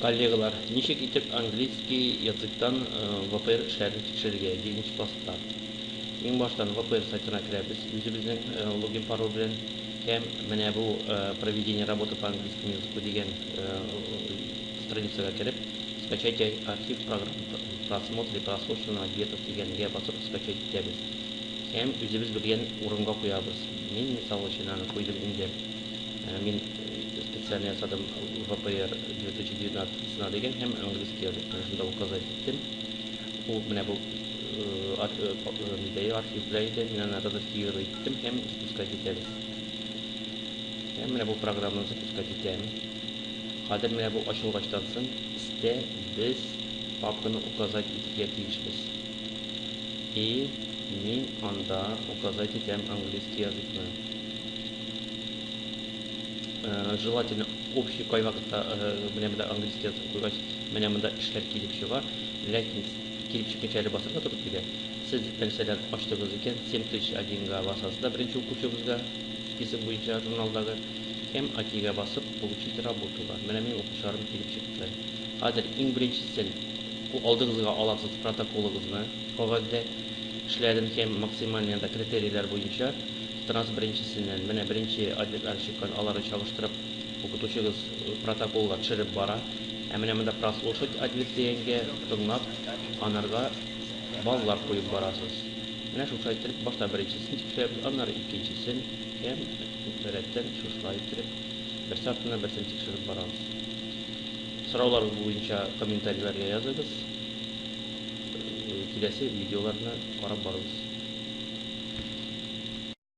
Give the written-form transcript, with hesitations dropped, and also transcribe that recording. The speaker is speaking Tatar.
Коллегалар, ничек итеп английский языктан ВПР эшләрен тикшерергә 7 класста. Иң баштан ВПР сайтына керәбез, үзебезнең логин пароль белән һәм менә бу проведение работы по английскому языку дигән страницага кереп, скачать архив программ, просмотр и прослушивание ответов дигәнгә басып скачать итәбез. Һәм үзебез белгән урынга куябыз. Мин мисал өчен аны куйдым инде. Мин специально ясадым ВПР 2019 деген һәм английский язык шунда указать иттем. Ул менә бу архивлар иде, мин аны редактировать иттем һәм запускать итәбез. Һәм менә бу программаны запускать итәм. Хәзер менә бу ачылгачтан соң истә без папканы указать итәргә тиешбез. И мин анда указать итәм английский языкны. Желательно общий кайвакытта менә монда английский язык куйгач, менә монда эшләр килеп чыга, ләкин килеп чыкканча әле басырга туры килә. Сез мәсәлән ачтыгыз икән, 7001-га басасыз да беренче укучыбызга список буенча журналдагы һәм АКИ-га басып получить работуга. Менә мин укучыларым килеп чыкты. Хәзер иң беренчесен алдыгызга аласыз протоколыгызны, кагазьдә эшләрен һәм максималь критерийлар буенча беренчесеннән менә беренче ответлар чыккан, аларны чагыштырып укытучыгыз протоколга төшереп бара. Ә менә монда прослушать ответ дигәнгә тыңлап, анарга баллар куеп барасыз. Менә шушы итеп башта беренчесен тикшерәбез, аннары икенчесен һәм рәттән шушылай итеп берсе артыннан берсен тикшереп барабыз. Сорауларыгыз буенча комментарийларга языгыз. Киләсе видеоларны карап барыгыз.